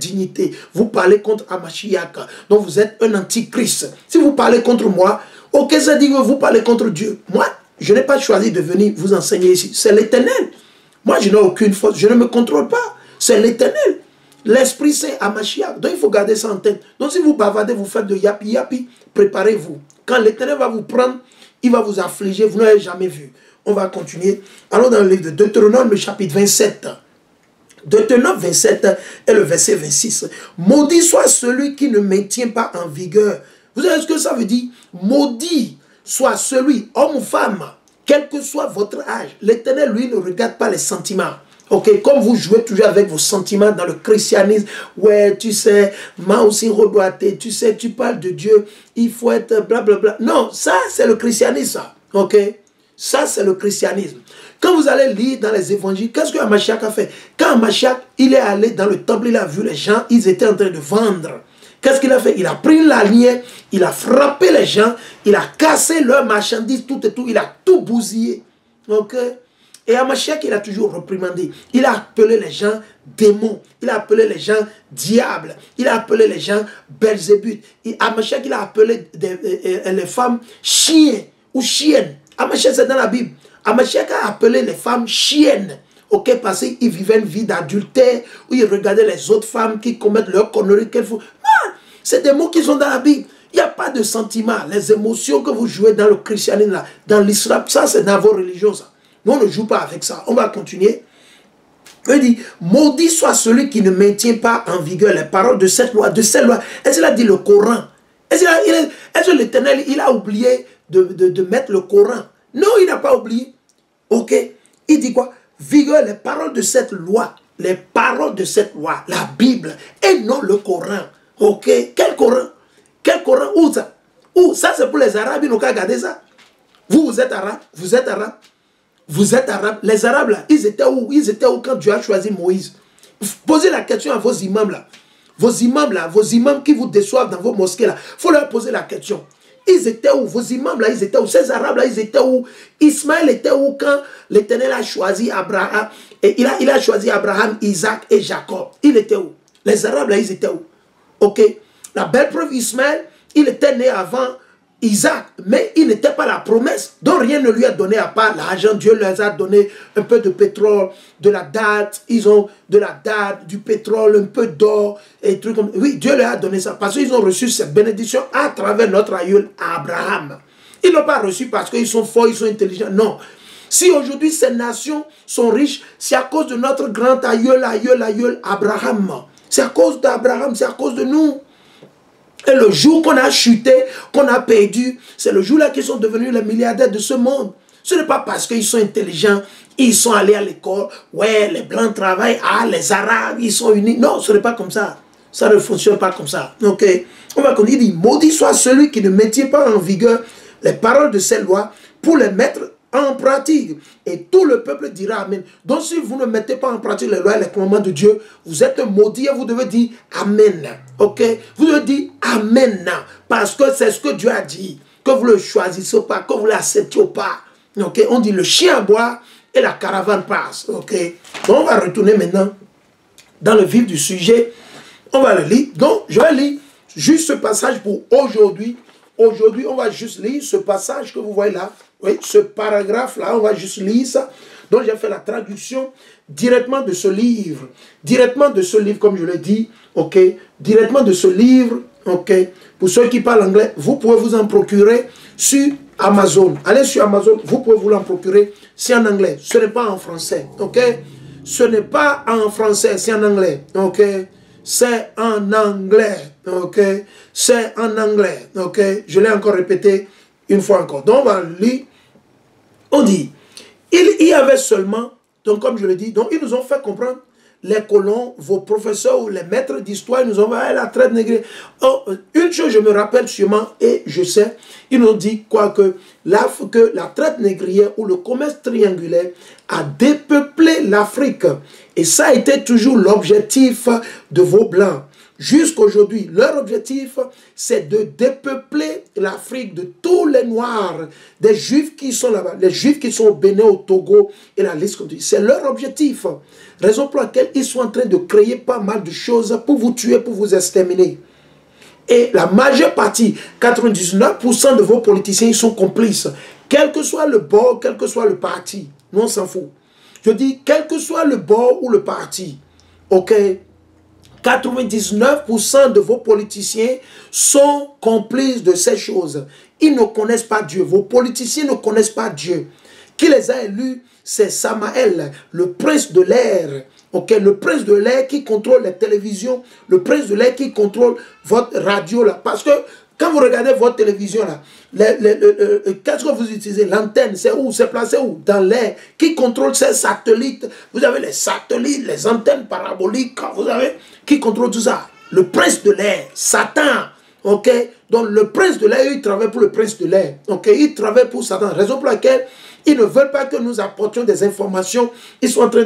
dignité. Vous parlez contre Hamashiach. Donc vous êtes un antichrist. Si vous parlez contre moi, ok, ça dit que vous parlez contre Dieu. Moi, je n'ai pas choisi de venir vous enseigner ici. C'est l'Éternel. Moi, je n'ai aucune faute. Je ne me contrôle pas. C'est l'Éternel. L'Esprit Saint Hamashiach. Donc il faut garder ça en tête. Donc si vous bavardez, vous faites de yapi yapi, préparez-vous. Quand l'Éternel va vous prendre, il va vous affliger. Vous n'avez jamais vu. On va continuer. Allons dans le livre de Deutéronome, le chapitre 27. Deutéronome 27 et le verset 26. Maudit soit celui qui ne maintient pas en vigueur. Vous savez ce que ça veut dire? Maudit soit celui, homme ou femme, quel que soit votre âge. L'Éternel, lui, ne regarde pas les sentiments. Ok, comme vous jouez toujours avec vos sentiments dans le christianisme, ouais, tu sais, moi aussi redoité, tu sais, tu parles de Dieu, il faut être blablabla. Non, ça, c'est le christianisme, ça. Ok, ça, c'est le christianisme. Quand vous allez lire dans les évangiles, qu'est-ce que Hamashiach a fait? Quand Hamashiach, il est allé dans le temple, il a vu les gens, ils étaient en train de vendre. Qu'est-ce qu'il a fait? Il a pris la lanière, il a frappé les gens, il a cassé leurs marchandises, tout et tout, il a tout bousillé. Ok? Et Hamashiach, il a toujours reprimandé. Il a appelé les gens démons. Il a appelé les gens diables. Il a appelé les gens Belzébuth. Hamashiach, il a appelé les femmes chiens ou chiennes. Hamashiach, c'est dans la Bible. Hamashiach a appelé les femmes chiennes. Ok, parce qu'ils vivaient une vie d'adultère, où ils regardaient les autres femmes qui commettent leurs conneries qu'elles font. C'est des mots qui sont dans la Bible. Il n'y a pas de sentiments. Les émotions que vous jouez dans le christianisme, là, dans l'islam, ça c'est dans vos religions, ça. Nous, on ne joue pas avec ça. On va continuer. Il dit, maudit soit celui qui ne maintient pas en vigueur les paroles de cette loi. Est-ce qu'il a dit le Coran? Est-ce que l'Éternel, il a oublié de mettre le Coran? Non, il n'a pas oublié. Ok. Il dit quoi? Vigueur les paroles de cette loi. Les paroles de cette loi. La Bible. Et non le Coran. Ok. Quel Coran? Quel Coran? Où ça? Où? Ça, c'est pour les Arabes. Ils n'ont qu'à garder ça. Vous êtes Arabe. Vous êtes Arabe. Vous êtes Arabes. Les Arabes, là, ils étaient où? Ils étaient où quand Dieu a choisi Moïse? Posez la question à vos imams, là. Vos imams, là, vos imams qui vous déçoivent dans vos mosquées, là. Il faut leur poser la question. Ils étaient où? Vos imams, là, ils étaient où? Ces Arabes, là, ils étaient où? Ismaël était où quand l'Éternel a choisi Abraham? Et il a choisi Abraham, Isaac et Jacob. Il était où? Les Arabes, là, ils étaient où? Ok. La belle preuve, Ismaël, il était né avant Isaac, mais il n'était pas la promesse. Donc rien ne lui a donné à part l'argent. Dieu leur a donné un peu de pétrole, de la date. Ils ont de la date, du pétrole, un peu d'or et trucs comme ça. Oui, Dieu leur a donné ça parce qu'ils ont reçu cette bénédiction à travers notre aïeul Abraham. Ils ne l'ont pas reçu parce qu'ils sont forts, ils sont intelligents. Non. Si aujourd'hui ces nations sont riches, c'est à cause de notre grand aïeul Abraham. C'est à cause d'Abraham, c'est à cause de nous. Et le jour qu'on a chuté, qu'on a perdu, c'est le jour-là qu'ils sont devenus les milliardaires de ce monde. Ce n'est pas parce qu'ils sont intelligents, ils sont allés à l'école, ouais, les Blancs travaillent, ah, les Arabes, ils sont unis. Non, ce n'est pas comme ça. Ça ne fonctionne pas comme ça. Ok. On va continuer, il dit, maudit soit celui qui ne maintient pas en vigueur les paroles de ces lois pour les mettre en pratique. Et tout le peuple dira Amen. Donc si vous ne mettez pas en pratique les lois et les commandements de Dieu, vous êtes maudit et vous devez dire Amen. Ok? Vous devez dire Amen. Parce que c'est ce que Dieu a dit. Que vous ne le choisissez pas, que vous ne l'acceptiez pas. Ok? On dit le chien aboie et la caravane passe. Ok? Donc on va retourner maintenant dans le vif du sujet. On va le lire. Donc je vais lire juste ce passage pour aujourd'hui. Aujourd'hui, on va juste lire ce passage que vous voyez là. Oui, ce paragraphe-là, on va juste lire ça. Donc, j'ai fait la traduction directement de ce livre. Directement de ce livre, comme je l'ai dit. OK. Directement de ce livre. OK. Pour ceux qui parlent anglais, vous pouvez vous en procurer sur Amazon. Allez sur Amazon, vous pouvez vous en procurer. C'est en anglais. Ce n'est pas en français. OK. Ce n'est pas en français, c'est en anglais. OK. C'est en anglais. OK. C'est en anglais. OK. Je l'ai encore répété une fois encore. Donc, on va lire. On dit, il y avait seulement, donc comme je le dis, donc ils nous ont fait comprendre, les colons, vos professeurs ou les maîtres d'histoire, ils nous ont dit, la traite négrière. Oh, une chose, je me rappelle sûrement, et je sais, ils nous ont dit quoi que la traite négrière ou le commerce triangulaire a dépeuplé l'Afrique. Et ça a été toujours l'objectif de vos blancs. Jusqu'aujourd'hui, leur objectif, c'est de dépeupler l'Afrique de tous les Noirs, des Juifs qui sont là-bas, les Juifs qui sont au Bénin, au Togo, et la liste continue. C'est leur objectif. Raison pour laquelle ils sont en train de créer pas mal de choses pour vous tuer, pour vous exterminer. Et la majeure partie, 99% de vos politiciens, ils sont complices. Quel que soit le bord, quel que soit le parti. Nous, on s'en fout. Je dis, quel que soit le bord ou le parti, ok, 99% de vos politiciens sont complices de ces choses. Ils ne connaissent pas Dieu. Vos politiciens ne connaissent pas Dieu. Qui les a élus? C'est Samaël, le prince de l'air. Okay, le prince de l'air qui contrôle les télévisions, le prince de l'air qui contrôle votre radio là. Parce que quand vous regardez votre télévision là, qu'est-ce que vous utilisez? L'antenne, c'est où? C'est placé où? Dans l'air. Qui contrôle ces satellites? Vous avez les satellites, les antennes paraboliques, vous avez, qui contrôle tout ça? Le prince de l'air, Satan. Ok? Donc le prince de l'air, il travaille pour le prince de l'air. Ok? Il travaille pour Satan. Raison pour laquelle ils ne veulent pas que nous apportions des informations. Ils sont en train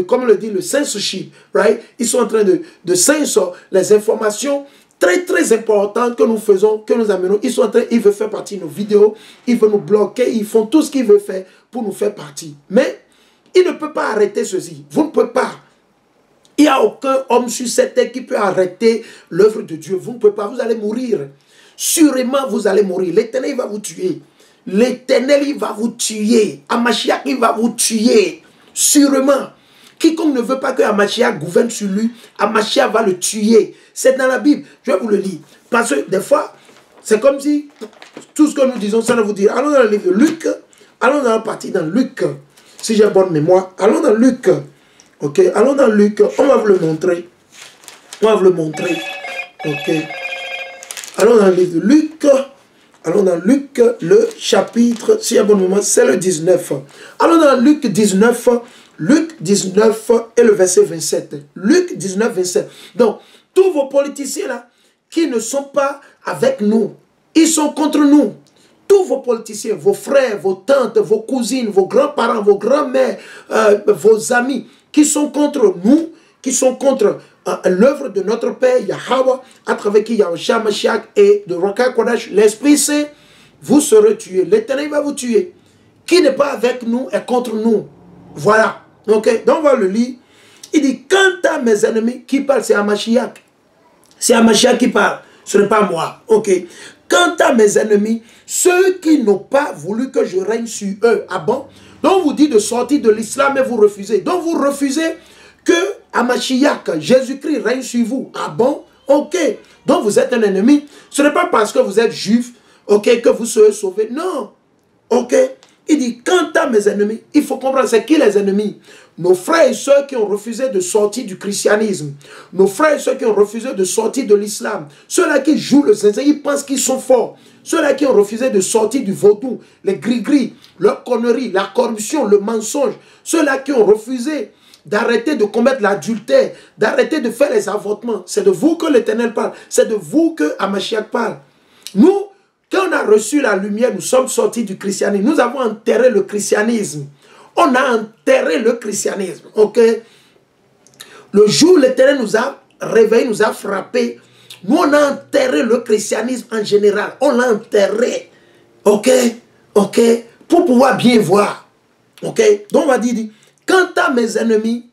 comme on le dit, le censorship, right? Ils sont en train de censor les informations très importantes que nous faisons, que nous amenons. Ils sont en train, ils veulent faire partie de nos vidéos, ils veulent nous bloquer, ils font tout ce qu'ils veulent faire pour nous faire partie. Mais ils ne peuvent pas arrêter ceci. Vous ne pouvez pas. Il n'y a aucun homme sur cette terre qui peut arrêter l'œuvre de Dieu. Vous ne pouvez pas, vous allez mourir. Sûrement, vous allez mourir. L'Éternel va vous tuer. L'Éternel, il va vous tuer. Hamashiach, il va vous tuer. Sûrement. Quiconque ne veut pas que Hamashiach gouverne sur lui, Hamashiach va le tuer. C'est dans la Bible. Je vais vous le lire. Parce que des fois, c'est comme si tout ce que nous disons, ça va vous dire. Allons dans le livre de Luc. Allons dans la partie dans Luc. Si j'ai bonne mémoire. Allons dans Luc. Ok. Allons dans Luc. On va vous le montrer. On va vous le montrer. Ok. Allons dans le livre de Luc. Allons dans Luc, le chapitre, si à bon moment, c'est le 19. Allons dans Luc 19, Luc 19 et le verset 27. Luc 19, 27. Donc, tous vos politiciens là, qui ne sont pas avec nous, ils sont contre nous. Tous vos politiciens, vos frères, vos tantes, vos cousines, vos grands-parents, vos grands-mères, vos amis, qui sont contre nous, qui sont contre l'œuvre de notre Père Yahweh, à travers qui Yahushua Mashiach et de Roka Kodash, l'Esprit Saint, vous serez tués. L'Éternel va vous tuer. Qui n'est pas avec nous est contre nous. Voilà. Ok. Donc on va le lire. Il dit, quant à mes ennemis, qui parle, c'est Hamashiach. C'est Hamashiach qui parle. Ce n'est pas moi. Ok. Quant à mes ennemis, ceux qui n'ont pas voulu que je règne sur eux. Ah bon? Donc on vous dit de sortir de l'islam et vous refusez. Donc vous refusez que Hamashiach, Jésus-Christ, règne sur vous. Ah bon? Ok. Donc vous êtes un ennemi. Ce n'est pas parce que vous êtes juif, ok, que vous serez sauvés. Non. Ok. Il dit, quant à mes ennemis, il faut comprendre, c'est qui les ennemis? Nos frères et sœurs qui ont refusé de sortir du christianisme. Nos frères et sœurs qui ont refusé de sortir de l'islam. Ceux-là qui jouent le zinzin, ils pensent qu'ils sont forts. Ceux-là qui ont refusé de sortir du vaudou, les gris-gris, leur connerie, la corruption, le mensonge. Ceux-là qui ont refusé d'arrêter de commettre l'adultère, d'arrêter de faire les avortements. C'est de vous que l'Éternel parle. C'est de vous que Hamashiach parle. Nous, quand on a reçu la lumière, nous sommes sortis du christianisme. Nous avons enterré le christianisme. On a enterré le christianisme. Ok? Le jour où l'Éternel nous a réveillés, nous a frappés, nous on a enterré le christianisme en général. On l'a enterré. Ok? Ok? Pour pouvoir bien voir. Ok? Donc on va dire, quant à mes ennemis,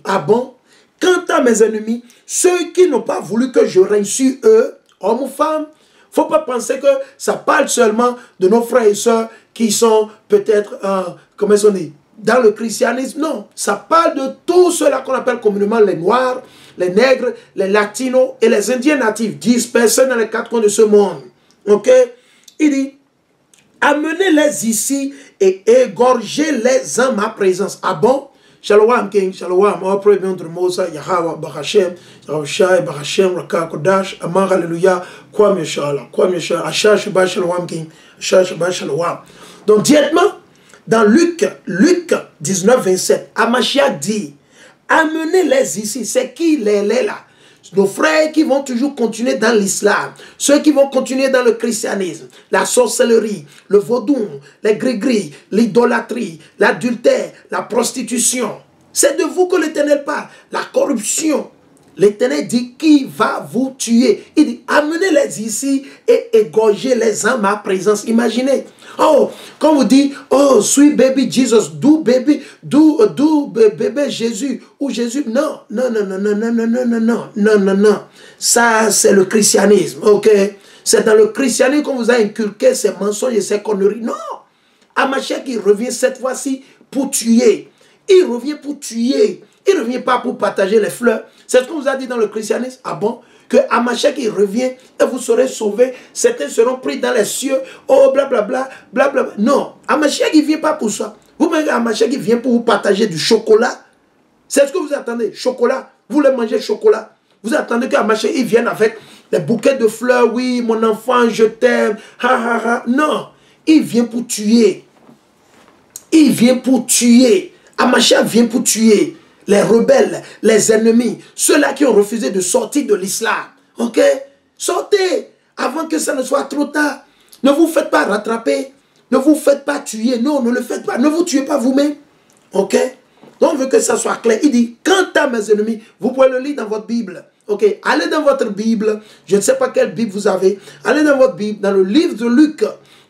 ah bon? Quant à mes ennemis, ceux qui n'ont pas voulu que je règne sur eux, hommes ou femmes, il ne faut pas penser que ça parle seulement de nos frères et sœurs qui sont peut-être, comment on dit, dans le christianisme. Non, ça parle de tous ceux-là qu'on appelle communément les Noirs, les Nègres, les Latinos et les Indiens natifs, dispersés dans les quatre coins de ce monde. Ok? Il dit, amenez-les ici et égorgez-les en ma présence. Ah bon? Shalom King, Shalom, all praise be unto the Most High, Yahweh, Bahashem, Yahushai, Bahashem, Raka Kodash, Amar, Hallelujah, Kwam Yeshala, Asher Shabbat Shalom King, Asher Shabbat Shalom. Donc directement, dans Luc 19, 27, Hamashiach dit, amenez-les ici, c'est qui les là? Nos frères qui vont toujours continuer dans l'islam, ceux qui vont continuer dans le christianisme, la sorcellerie, le vaudou, les gris-gris, l'idolâtrie, l'adultère, la prostitution. C'est de vous que l'Éternel parle. La corruption. L'Éternel dit qui va vous tuer. Il dit amenez-les ici et égorgez-les en ma présence. Imaginez. Oh, quand vous dites, oh, sweet baby Jesus, do baby Jésus, ou Jésus, non, non, non, non, non, non, non, non, non, non, non, non, non. Ça, c'est le christianisme, ok? C'est dans le christianisme qu'on vous a inculqué ces mensonges et ces conneries. Non. Hamashiach, il revient cette fois-ci pour tuer. Il revient pour tuer. Il ne revient pas pour partager les fleurs. C'est ce qu'on vous a dit dans le christianisme. Ah bon? Que Hamashiach, il revient et vous serez sauvés. Certains seront pris dans les cieux. Oh, blablabla, blablabla. Non, Hamashiach, il ne vient pas pour ça. Vous-même, Hamashiach, il vient pour vous partager du chocolat. C'est ce que vous attendez. Chocolat. Vous voulez manger chocolat. Vous attendez que Hamashiach, il vienne avec des bouquets de fleurs. Oui, mon enfant, je t'aime. Ha, ha, ha. Non. Il vient pour tuer. Il vient pour tuer. Hamashiach vient pour tuer les rebelles, les ennemis, ceux-là qui ont refusé de sortir de l'islam. Ok? Sortez avant que ça ne soit trop tard. Ne vous faites pas rattraper. Ne vous faites pas tuer. Non, ne le faites pas. Ne vous tuez pas vous-même. Ok? Donc on veut que ça soit clair. Il dit, quant à mes ennemis, vous pouvez le lire dans votre Bible. Ok? Allez dans votre Bible. Je ne sais pas quelle Bible vous avez. Allez dans votre Bible, dans le livre de Luc.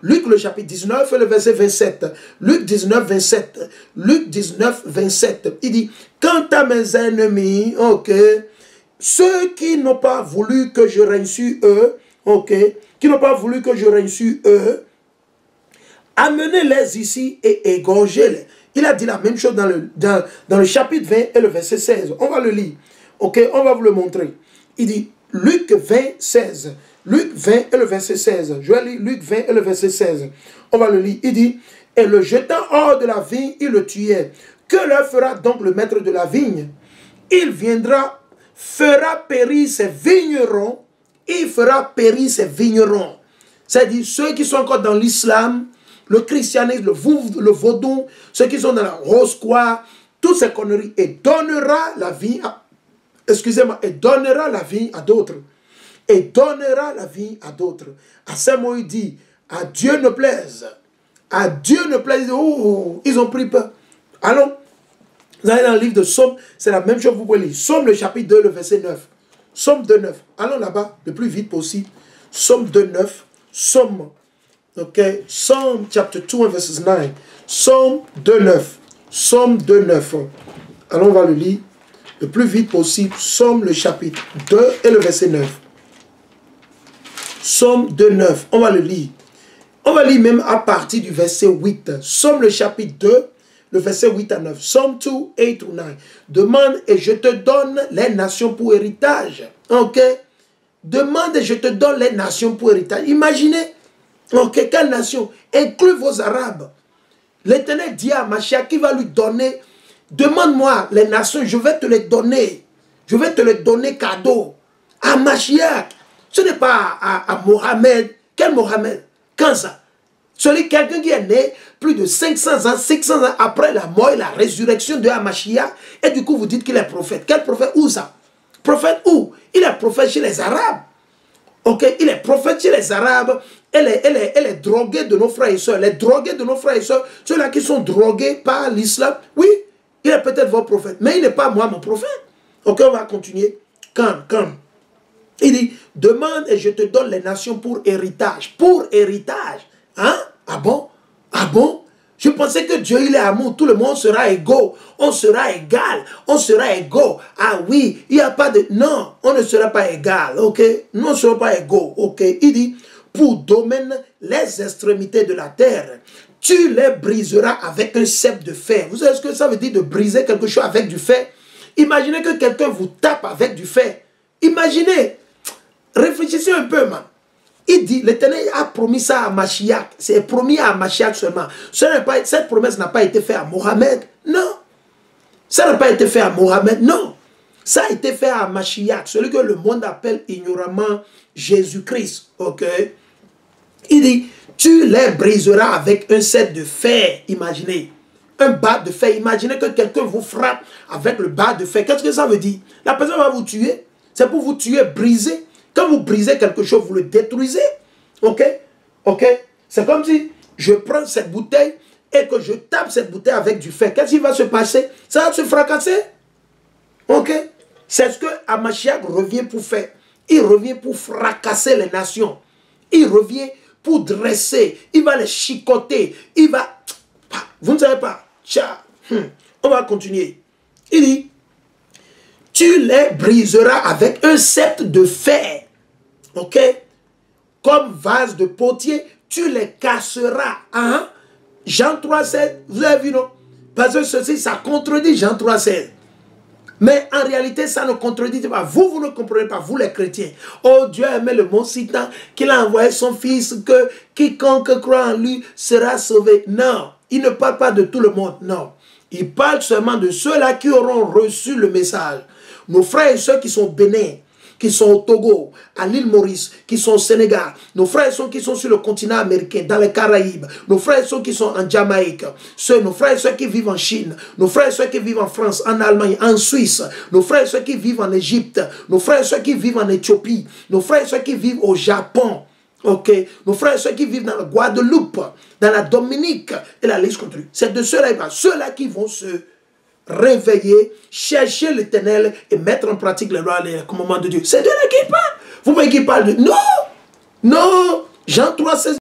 Luc le chapitre 19 et le verset 27. Luc 19, 27. Luc 19, 27. Il dit, quant à mes ennemis, ok, ceux qui n'ont pas voulu que je règne sur eux, ok, qui n'ont pas voulu que je règne sur eux, amenez-les ici et égorgez-les. Il a dit la même chose dans le chapitre 20 et le verset 16. On va le lire. Ok, on va vous le montrer. Il dit, Luc 20, 16. Luc 20 et le verset 16. Je vais lire Luc 20 et le verset 16. On va le lire. Il dit, et le jetant hors de la vigne, il le tuait. Que leur fera donc le maître de la vigne? Il viendra, fera périr ses vignerons. Il fera périr ses vignerons. C'est-à-dire ceux qui sont encore dans l'islam, le christianisme, le vaudou, ceux qui sont dans la rose-croix, toutes ces conneries, et donnera la vie à, excusez-moi, et donnera la vie à d'autres. Et donnera la vie à d'autres. À ce moment, il dit, à Dieu ne plaise. À Dieu ne plaise. Oh, ils ont pris peur. Allons. Vous allez dans le livre de Somme, c'est la même chose, vous pouvez lire. Somme, le chapitre 2, le verset 9. Somme 2, 9. Allons là-bas, le plus vite possible. Somme 2, 9. Somme. Ok. Somme, chapter 2, verset 9. Somme 2, 9. Somme 2, 9. Allons, on va le lire le plus vite possible. Somme, le chapitre 2 et le verset 9. Somme 2, 9. On va le lire. On va lire même à partir du verset 8. Somme, le chapitre 2. Le verset 8 à 9. Psalm 2, 8 ou 9. Demande et je te donne les nations pour héritage. Ok? Demande et je te donne les nations pour héritage. Imaginez. Ok, quelle nation? Inclus vos Arabes. L'Éternel dit à Hamashiach qui va lui donner. Demande-moi les nations, je vais te les donner. Je vais te les donner cadeau. À Hamashiach. Ce n'est pas à Mohamed. Quel Mohamed? Quand ça? Quelqu'un qui est né plus de 500 ans, 600 ans après la mort et la résurrection de Hamashiach, et du coup vous dites qu'il est prophète. Quel prophète? Où ça? Prophète où? Il est prophète chez les Arabes. Ok? Il est prophète chez les Arabes. Elle est droguée de nos frères et sœurs. Les drogués de nos frères et sœurs, ceux-là qui sont drogués par l'islam, oui, il est peut-être votre prophète, mais il n'est pas moi mon prophète. Ok, on va continuer. Quand? Il dit, demande et je te donne les nations pour héritage. Pour héritage. Hein? Ah bon? Ah bon? Je pensais que Dieu, il est amour. Tout le monde sera égaux. On sera égal. On sera égaux. Ah oui, il n'y a pas de... Non, on ne sera pas égal. Ok? Nous ne serons pas égaux. Ok? Il dit, pour domaine les extrémités de la terre, tu les briseras avec un cep de fer. Vous savez ce que ça veut dire de briser quelque chose avec du fer? Imaginez que quelqu'un vous tape avec du fer. Imaginez. Réfléchissez un peu, man. Il dit, l'Éternel a promis ça à Mashiach. C'est promis à Mashiach seulement. Cette promesse n'a pas été faite à Mohamed. Non. Ça n'a pas été fait à Mohamed. Non. Ça a été fait à Mashiach. Celui que le monde appelle ignoramment Jésus-Christ. Ok. Il dit, tu les briseras avec un set de fer. Imaginez. Un bas de fer. Imaginez que quelqu'un vous frappe avec le bas de fer. Qu'est-ce que ça veut dire? La personne va vous tuer. C'est pour vous tuer, briser. Quand vous brisez quelque chose, vous le détruisez. Ok? Ok? C'est comme si je prends cette bouteille et que je tape cette bouteille avec du fer, qu'est-ce qui va se passer? Ça va se fracasser. Ok? C'est ce que Hamashiach revient pour faire. Il revient pour fracasser les nations. Il revient pour dresser. Il va les chicoter. Il va... Vous ne savez pas. On va continuer. Il dit, tu les briseras avec un sceptre de fer. Ok? Comme vase de potier, tu les casseras. Hein? Jean 3,16, vous avez vu, non? Parce que ceci, ça contredit Jean 3,16. Mais en réalité, ça ne contredit pas. Vous ne comprenez pas, vous les chrétiens. Oh, Dieu a aimé le monde si tant qu'il a envoyé son fils, que quiconque croit en lui sera sauvé. Non, il ne parle pas de tout le monde, non. Il parle seulement de ceux-là qui auront reçu le message. Nos frères et sœurs qui sont bénis, qui sont au Togo, à l'île Maurice, qui sont au Sénégal, nos frères et sœurs qui sont sur le continent américain, dans les Caraïbes, nos frères et sœurs qui sont en Jamaïque, nos frères et sœurs qui vivent en Chine, nos frères et sœurs qui vivent en France, en Allemagne, en Suisse, nos frères et sœurs qui vivent en Égypte, nos frères et sœurs qui vivent en Éthiopie, nos frères et sœurs qui vivent au Japon, ok, nos frères et sœurs qui vivent dans la Guadeloupe, dans la Dominique, et la liste continue. C'est de ceux-là, ceux-là qui vont se réveiller, chercher l'Éternel et mettre en pratique les lois et les commandements de Dieu. C'est de là qu'il parle. Vous voyez qu'il parle de... Non! Non! Jean 3,16.